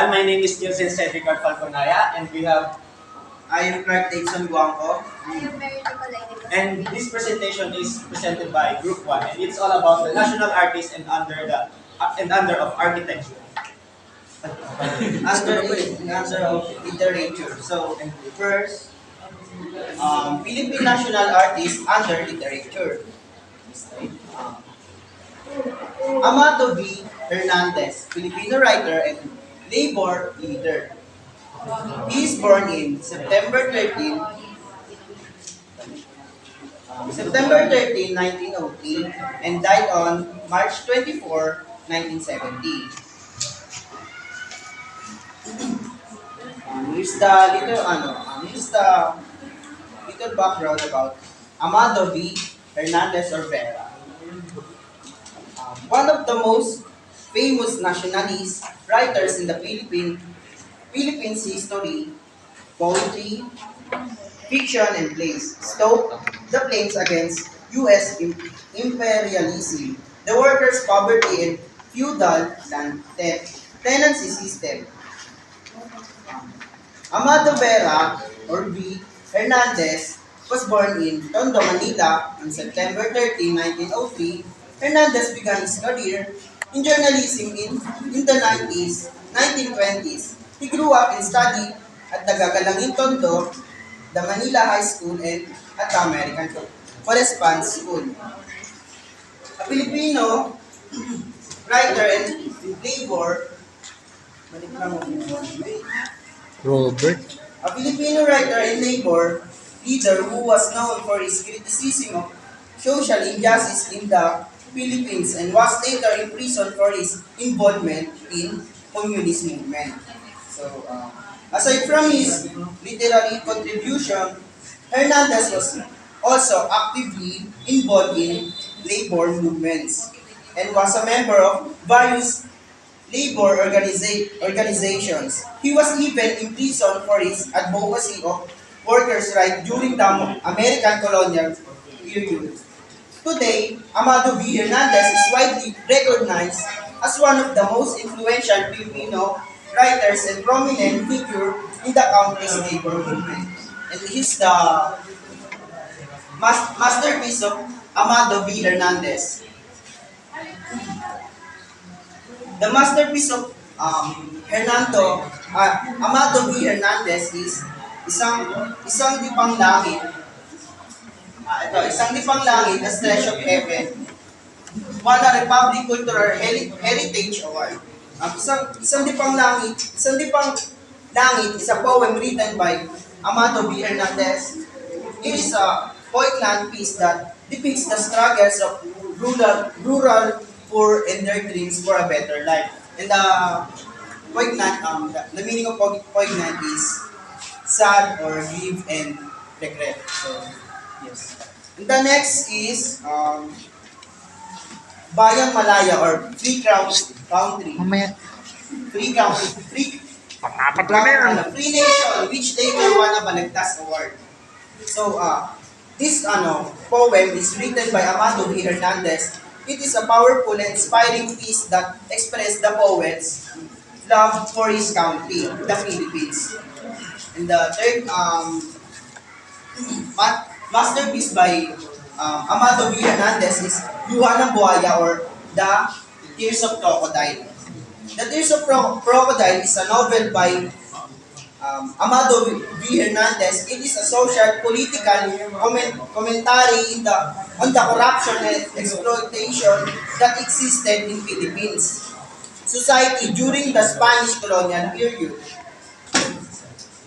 everyone. My name is Nielsen Cedric Falconaya, and we have I am Clark Dixon Guangco. I am Mary Nicolay. and this presentation is presented by Group One, and it's all about the national artist and under of architecture. Answer of literature. So, first, Philippine national artist under literature. Um, Amado V. Hernandez, Filipino writer and labor leader. He is born in September 13, 1903, and died on March 24, 1970. Here's the little background about Amado V. Hernandez or Vera. One of the most famous nationalist writers in the Philippines history, poetry, fiction, and plays, stoked the flames against U.S. imperialism, the workers' poverty, and feudal tenancy system. Amado Vera, or V. Hernandez, was born in Tondo, Manila on September 13, 1903. Hernandez began his career in journalism in the 1920s. He grew up and studied at the Gagalangin Tondo, the Manila High School, and at the American Correspondence School. A Filipino writer and labor, balik lang ako. Robert. A Filipino writer and labor leader who was known for his criticism of social injustice in the Philippines and was later imprisoned for his involvement in communist movement. So, aside from his literary contribution, Hernandez was also actively involved in labor movements and was a member of various labor organizations. He was even imprisoned for his advocacy of workers' rights during the American colonial period. Today, Amado V. Hernandez is widely recognized as one of the most influential Filipino writers and prominent figure in the country's labor movement. And he's the masterpiece of Amado V. Hernandez. The masterpiece of Amado V. Hernandez is isang dipang langit. Isang dipang langit, A Stretch of Heaven, won a Republic Cultural Heritage Award. Isang dipang langit is a poem written by Amado V. Hernandez. It is a poignant piece that depicts the struggles of rural poor and their dreams for a better life. And the meaning of poignant is sad or grief and regret. So, yes. And the next is Bayang Malaya or Free Country. Mamaya. Free Country. Patapat na yan. Free Nation, which later won a Balagtas Award. So, this poem is written by Amado V. Hernandez. It is a powerful and inspiring piece that expresses the poet's love for his country, the Philippines. And the third masterpiece by Amado V. Hernandez is Luha ng Buhaya or The Tears of Crocodile. The Tears of Crocodile is a novel by Amado V. Hernandez. It is a social, political commentary on the corruption and exploitation that existed in Philippines society during the Spanish colonial period.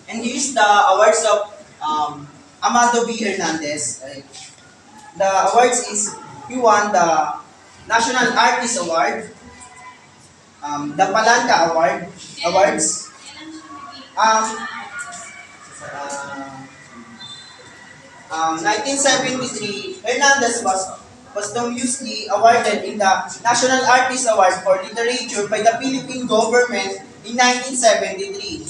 And here's the awards of Amado V. Hernandez. The awards is he won the National Artist Award, the Palanca Awards. 1973, Hernandez was posthumously awarded in the National Artist Award for Literature by the Philippine government in 1973.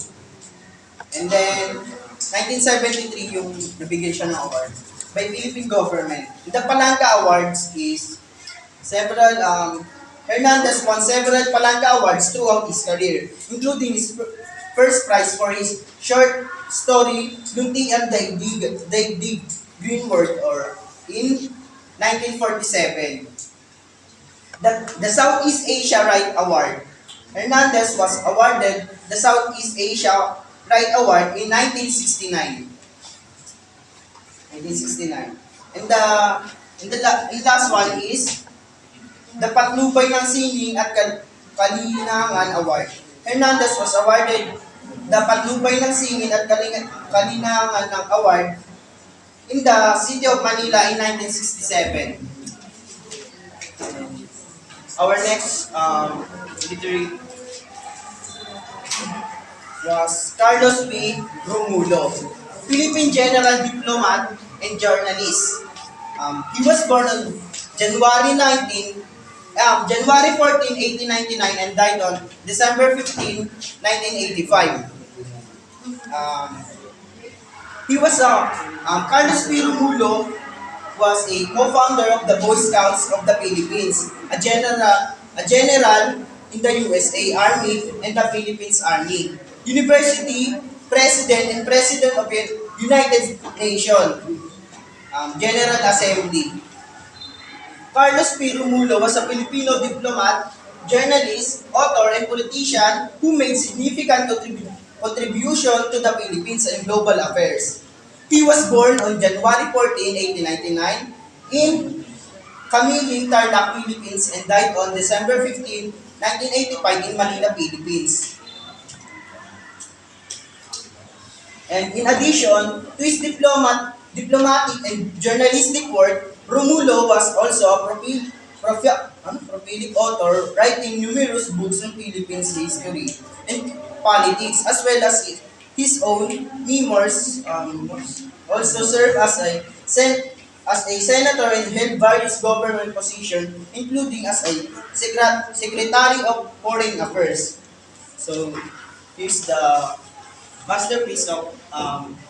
And then, 1973 yung nabigyan siya ng award by Philippine government. The Palanca Awards is several Hernandez won several Palanca Awards throughout his career, including his first prize for his short story Luntian Daigdig Greenward or in 1947. The Southeast Asia Right Award. Hernandez was awarded the Southeast Asia Right Award in 1969. 1969. And the last one is the Patnubay ng Sining at Kalinangan Award. Hernandez was awarded the Patnubay ng Singin at Kalinangan ng Award in the city of Manila in 1967. Our next literary was Carlos P. Romulo, Philippine general diplomat and journalist. He was born on January 14, 1899 and died on December 15, 1985. Carlos P. Romulo was a co-founder of the Boy Scouts of the Philippines, a general in the USA Army and the Philippines Army, University President and President of the United Nations General Assembly. Carlos P. Romulo was a Filipino diplomat, journalist, author, and politician who made significant contribution to the Philippines and global affairs. He was born on January 14, 1899 in Camiling, Tarlac, Philippines and died on December 15, 1985 in Manila, Philippines. And in addition to his diplomatic and journalistic work, Romulo was also a prolific author, writing numerous books on Philippines history and politics, as well as his own memoirs. Also served as a senator and held various government positions, including as a secretary of foreign affairs. So here's the masterpiece of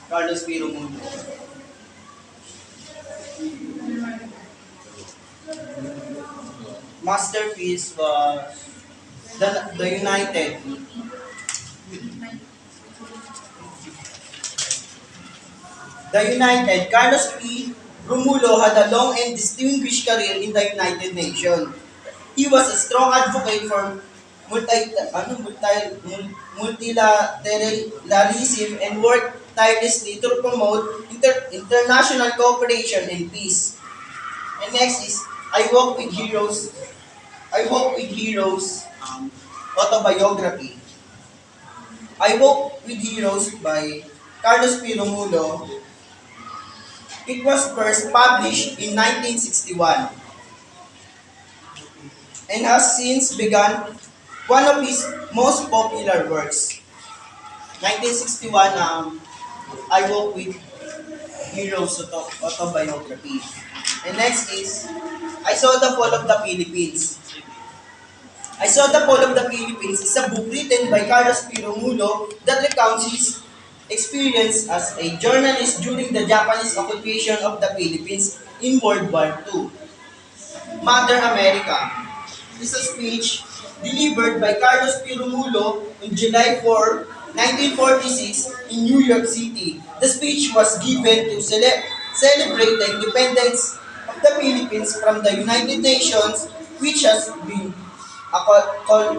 Carlos P. Romulo. Masterpiece was the United. Carlos P. Romulo had a long and distinguished career in the United Nations. He was a strong advocate for multilateralism and worked tirelessly to promote international cooperation and peace. And next is I Walk with Heroes autobiography. I Walk with Heroes by Carlos P. Romulo. It was first published in 1961 and has since become one of his most popular works. 1961, I Walk with Heroes autobiography. And next is I Saw the Fall of the Philippines. I Saw the Fall of the Philippines is a book written by Carlos P. Romulo that recounts his experience as a journalist during the Japanese occupation of the Philippines in World War II. Mother America is a speech delivered by Carlos P. Romulo on July 4, 1946 in New York City. The speech was given to celebrate the independence of the Philippines from the United Nations, which has been a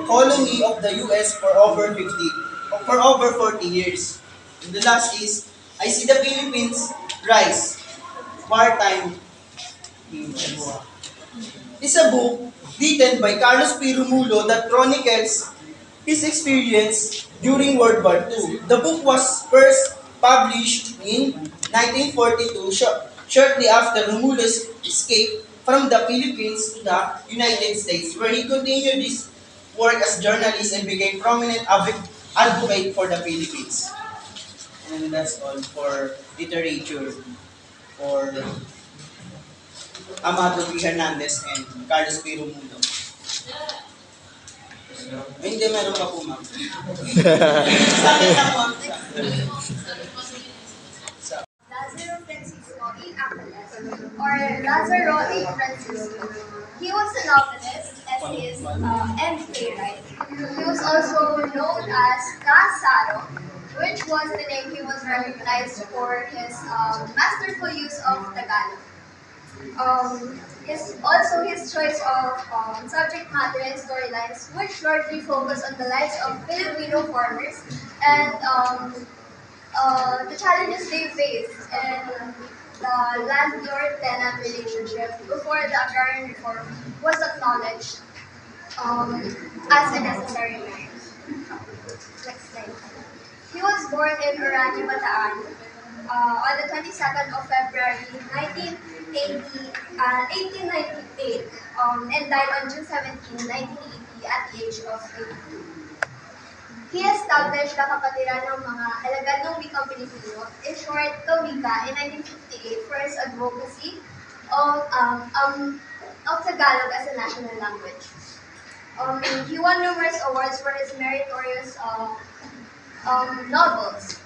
colony of the US for over 40 years. And the last is I See the Philippines Rise. Wartime. It's a book written by Carlos P. Romulo that chronicles his experience during World War II. The book was first published in 1942, shortly after Romulo's escape from the Philippines to the United States, where he continued his work as journalist and became prominent advocate for the Philippines. And that's all for literature for Amado P. Hernandez and Carlos P. Romulo. Ay, hindi, meron pa po, ma'am. Sa akin lang, ma'am. Lazaro Francisco in Apolos, or Lazaro A. Francisco. He was a novelist, essayist, and playwright. He was also known as Kasaro, which was the name he was recognized for his masterful use of Tagalog. His choice of subject matter and storylines, which largely focus on the lives of Filipino farmers and the challenges they faced and the landlord-tenant relationship before the agrarian reform was acknowledged as a necessary measure. Next slide. He was born in Orani, Bataan on the 22nd of February 1898 and died on June 17, 1980 at the age of 82. He established the Kapatiran ng mga Alagadong Wikang Pilipino, in short, Kawika, in 1958 for his advocacy of Tagalog as a national language. He won numerous awards for his meritorious novels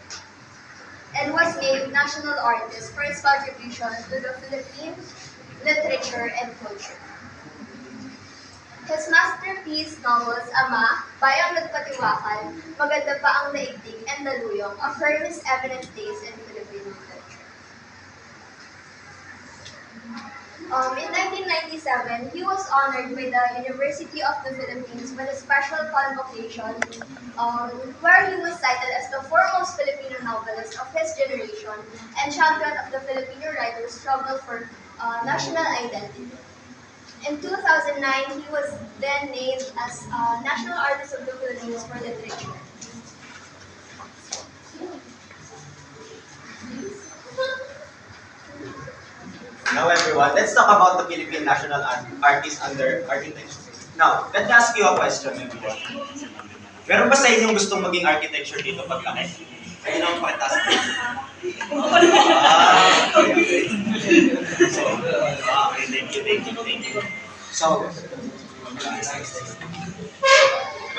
and was named National Artist for his contribution to the Philippine literature and culture. His masterpiece novels, Ama, Bayang Nagpatiwakal, Maganda Pa Ang Daigdig, and Daluyong affirm his eminent days in Filipino culture. In 1997, he was honored by the University of the Philippines with a special convocation where he was cited as the foremost Filipino novelist of his generation and champion of the Filipino writers' struggle for national identity. In 2009, he was then named as National Artist of the Philippines for Literature. Now everyone, let's talk about the Philippine National Artist under architecture. Now, let me ask you a question everyone. Meron ba sa inyong gustong maging architecture dito paglaki? Kaya naman pakitaas. Okay, thank you.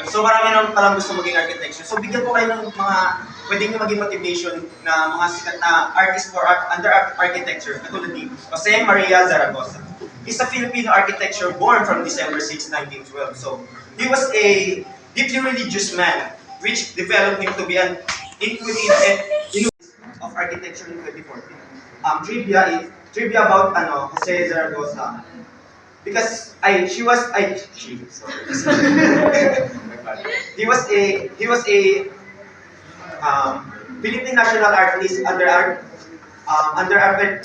So marami naman palang gusto maging architecture. So bigyan ko kayo ng mga pwedeng nyo maging motivation na mga sikat na artist for under architecture, katulad ni Jose Maria Zaragoza. He's a Filipino architecture born from December 6, 1912. So he was a deeply religious man, which developed him to be an intuitive and of architecture in 2014. Trivia about Jose Zaragoza. Because he was a Philippine national artist under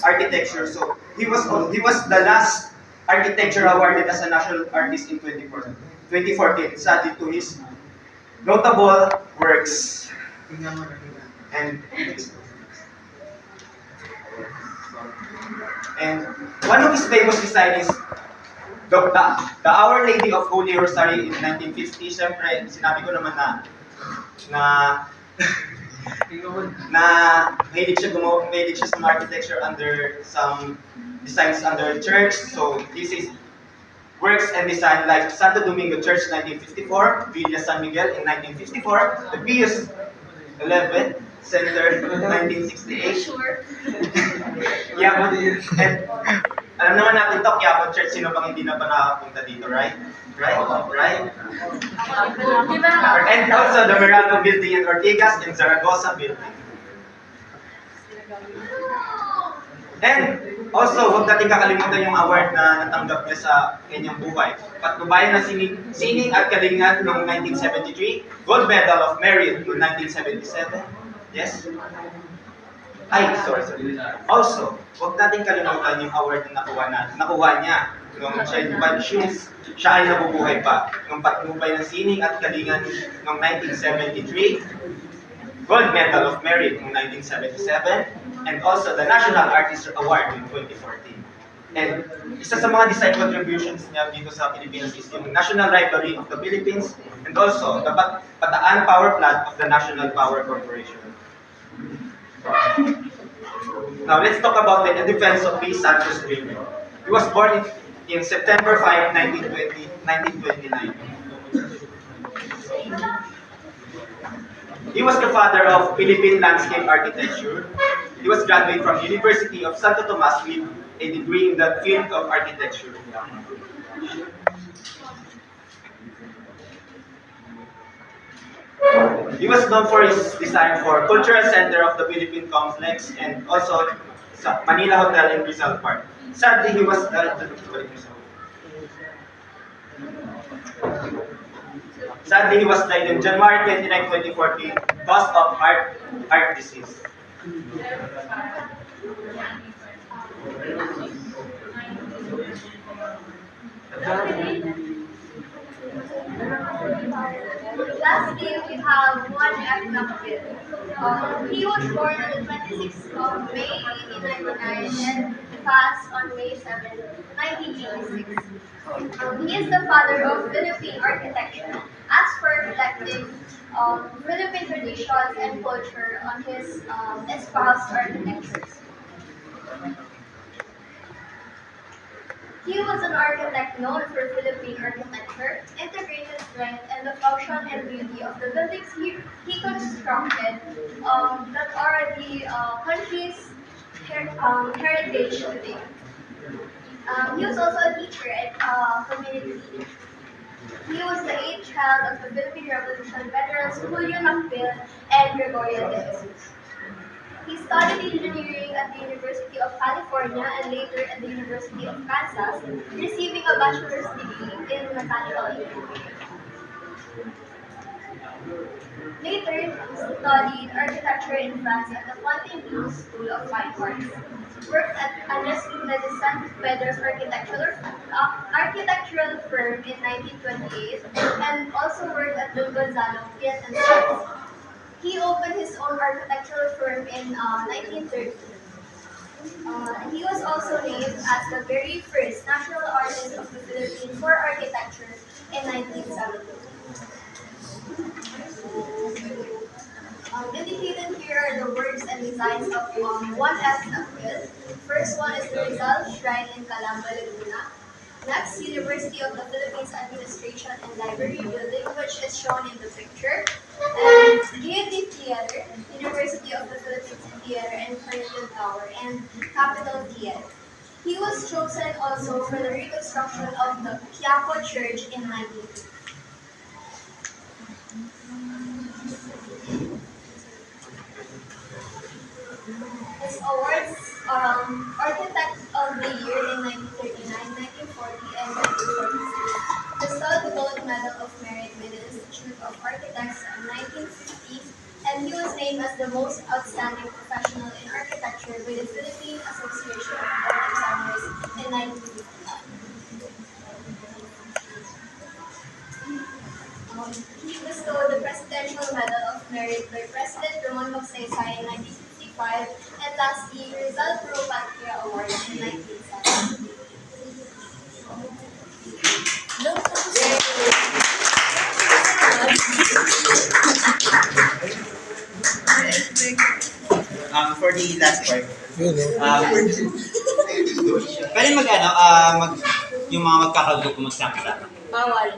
architecture. So he was the last architecture awarded as a national artist in 2014, sadly to his notable works. And one of his famous design is the Our Lady of Holy Rosary in 1950. Siyempre, sinabi ko naman na mahilig siya sa architecture under some designs under church. So this is works and design like Santo Domingo Church 1954, Villa San Miguel in 1954, the Pius 11 Center 1968. Sure. Yeah, and alam naman natin to, Quiapo Church, sino pang hindi na pa nakapunta dito, right? Right? And also the Meralco Building in Ortigas and Zaragoza Building. And also, huwag natin kakalimutan yung award na natanggap niya sa kanyang buhay. Patnubayan na sining at kalingan noong 1973, Gold Medal of Merit noong 1977. Yes? Sorry. Also, huwag natin kalimutan yung award na nakuha niya nung siya ay nabubuhay pa. Nung patnubay ng sining at kalingan noong 1973, Gold Medal of Merit noong 1977, and also the National Artist Award in 2014. And isa sa mga design contributions niya dito sa Pilipinas is yung National Library of the Philippines and also the Bataan Power Plant of the National Power Corporation. Now let's talk about the defense of P. Santos Jr. He was born in September 5, 1929. He was the father of Philippine landscape architecture. He was graduate from University of Santo Tomas with a degree in the field of architecture. He was known for his design for cultural center of the Philippine complex and also sa Manila Hotel in Rizal Park. Sadly, he was Sadly, he was died on January 29, 2014, caused of heart disease. Lastly, we have one F. Nakpil. He was born on the 26th of May, 1899 and passed on May 7, 1986. He is the father of Philippine architecture, as for reflecting Philippine traditions and culture on his espoused architectures. He was an architect known for Philippine architecture, integrated strength, and the function and beauty of the buildings he constructed that are the country's heritage today. He was also a teacher and community leader. He was the eighth child of the Philippine Revolution veterans Julio Nakpil and Gregoria de Jesus. He studied engineering at the University of California and later at the University of Kansas, receiving a bachelor's degree in mechanical engineering. Later, he studied architecture in France at the Fontainebleau School of Fine Arts, worked at Andres de San Pedro's architectural firm in 1928, and also worked at the Gonzalo Piet and Sons. He opened his own architectural firm in 1930. He was also named as the very first national artist of the Philippines for architecture in 1970. Dedicated here are the works and designs of one F. Nakpil. First one is the Rizal Shrine in Calamba, Laguna. Next, University of the Philippines Administration and Library Building, which is shown in the picture. And Gaiety Theater, University of the Philippines Theater and Carnegie Tower, and Capitol Theater. He was chosen also for the reconstruction of the Quiapo Church in 1950. His awards are Architect of the Year in 1939, 1940, and 1946. The Solid Gold Medal of Merit with the Institute of Architects in 1950, and he was named as the most outstanding professional in architecture by the Philippine Association of Art Designers in 1955. He bestowed the Presidential Medal of Merit by President Ramon Magsaysay in 1955, and lastly, Rizal Pro Patria Award in 1970. For the last part, Yun, eh. pwede yung mga magkakagrupo magsama-sama. Bawal.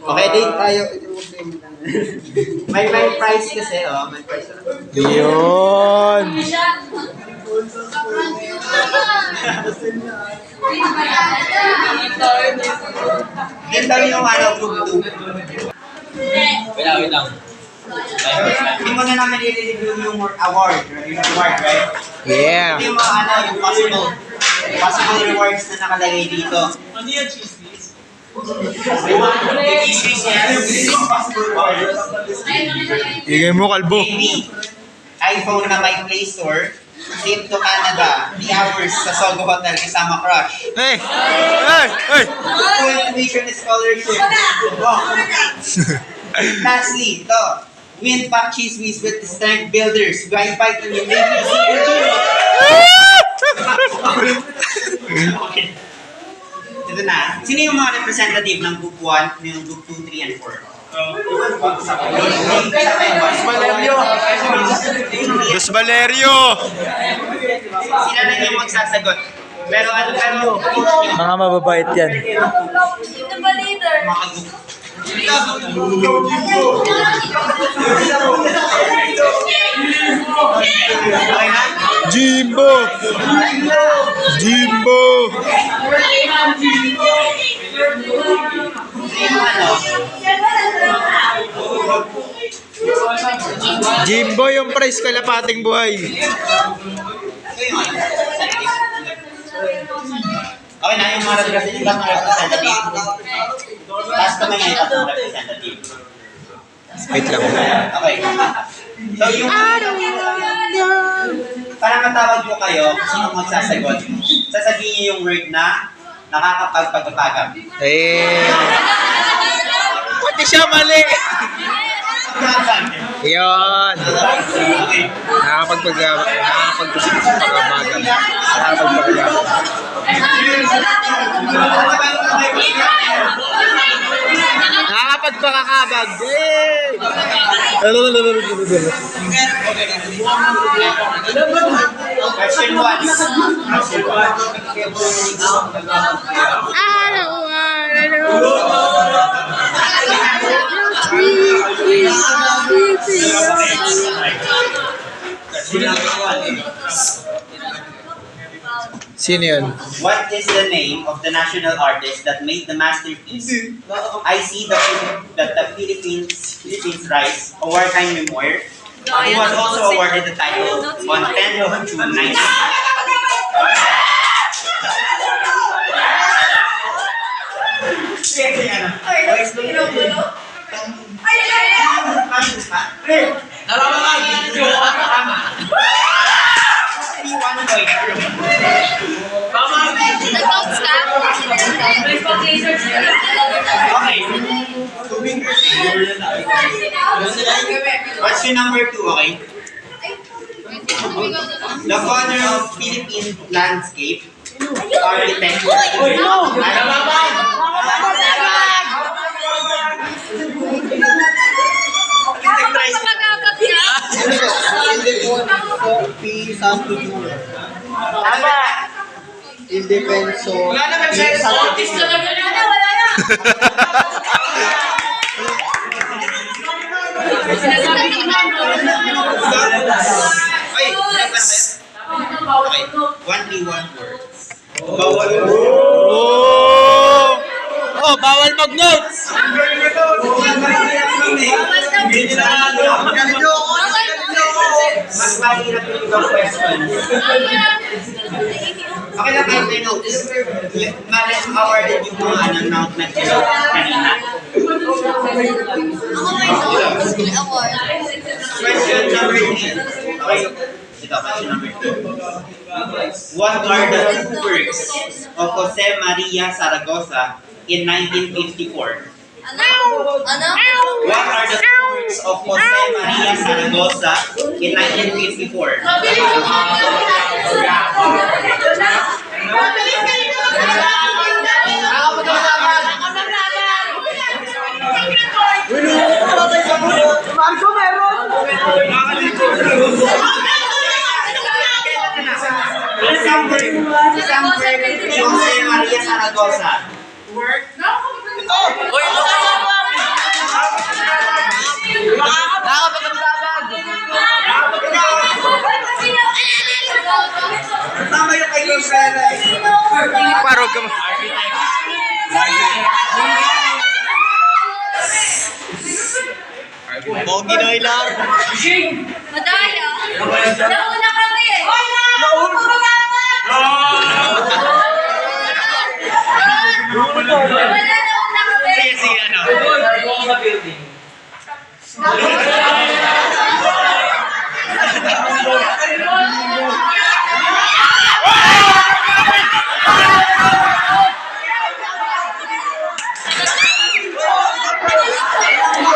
Okay, di tayo. May prize kasi, may prize. Yun. Yan daw yung group 2. Wait lang. Hindi mo na namin i-review yung award, right? Yeah. Ito yung yung possible rewards na nakalagay dito. Ano yung chismis? Igay mo, kalbo. Maybe, iPhone na may Play Store, trip to Canada, 3 hours sa Sogo Hotel kasama crush. Hey! Hey! Hey! Full tuition scholarship. Wow. Lastly, ito, Windpack Chismis with Strength Builders. Wi-Fi to yung Okay. Ito na. Sino yung mga representative ng Group 1, yung Group 2, 3, and 4? Dos Valerio! Sila na yung magsasagot. Pero ano? Mga mababait yan. Sino ba leader? Okay na? Jimbo! Jimbo! Jimbo yung price kalapating buhay. Okay na, yung mga representative, mga representative. Taas kamay ngayon, tatlong representative. Wait lang. Okay. So yung... Para matawag ko kayo, sino magsasagot? Sasabihin niyo yung word na nakakapagpagpagam. Eh. Pati siya mali. Yun. Okay. Nakakapagpakakabag. Question 1. Sino yun? What is the name of the national artist that made the masterpiece I See that the Philippines Rise, a wartime memoir, who was also awarded the title on 10th of June 19... Question number 2, okay? The father of Philippine landscape architecture. Indefenso. Ay, okay. 1-3-1 words. Bawal. Oh! Oh, bawal mag-notes! Mas mahirap yung ibang questions. Okay lang kayo may notes. Malas awarded yung mga anong nag-note kanina. Question number 3. Okay. Ito, question number 2. What are the two works of Jose Maria Zaragoza in 1954? What are the two works of Jose Maria Zaragoza in 1954? Isang word ni Jose Maria Zaragoza. Tama yung kay Rosera eh. Parog ka mo. Pogi na ilang. Madaya. Nauna kami eh. Wala nauna kami. Sige, ano?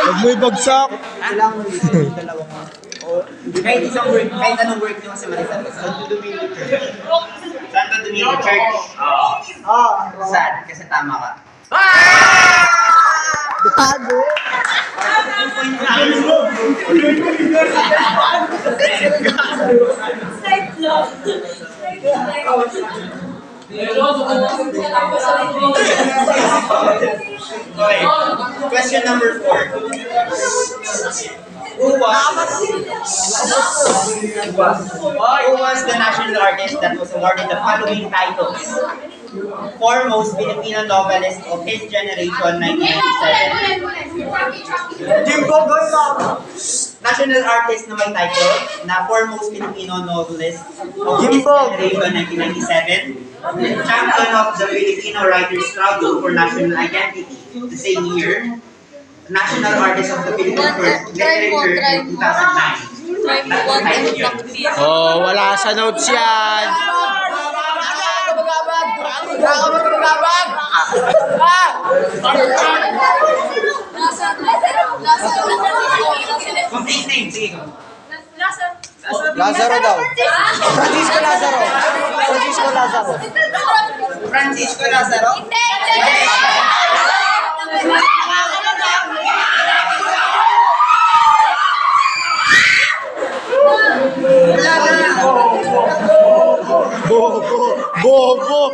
Huwag mo ibagsak. Kailangan dito yung dalawang kahit isang word, kahit anong word nyo sa Marisa. Santo Domingo Church. Sad, kasi tama ka. Bago! Okay. Question number 4. Who was the national artist that was awarded the following titles? Foremost Filipino novelist of his generation, 1997. National artist na may title na foremost Filipino novelist of his generation, 1997. Champion of the Filipino writers' struggle for national identity, the same year. National Artist of the Philippine Literature in 2009. Oh, wala sa notes yan. Complete name, sige ko. Lazaro daw. Francisco Lazaro. Francisco Lazaro. Francisco Lazaro? Bobo.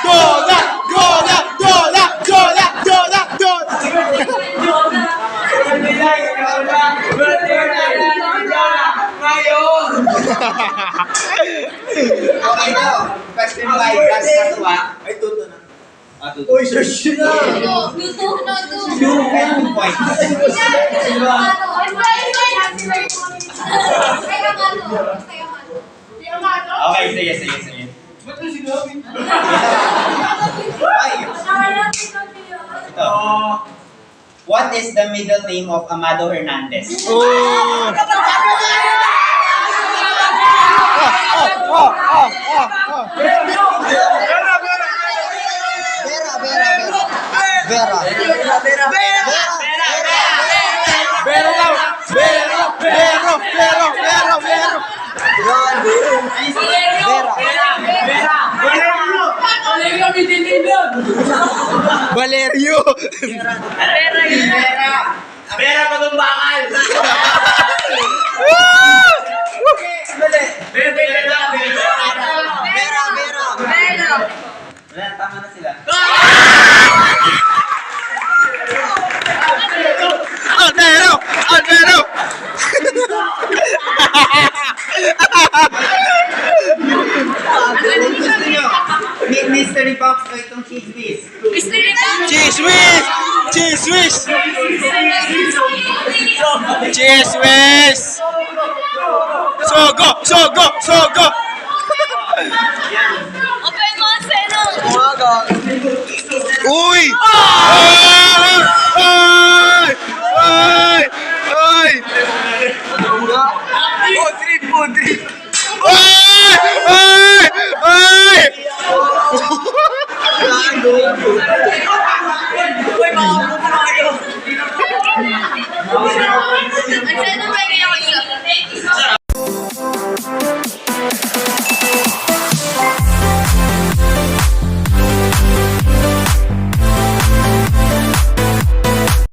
Dola! Dola! Dola! Dola! Dola! Dola! Okay daw. Question 5, last na to ah. Ay, tuto na. Uy, search na. 2 points. Okay, sige. Ay, ito. What is the middle name of Amado Hernandez? Oh. Vera. Pero daw! Pero! Valerio! Vera Patumbangal! Wala, tama na sila. Alvero! Gusto nyo? Mystery box o itong cheese whiz? Cheese whiz! Sogo! Uy! Ay! Putri! Ay!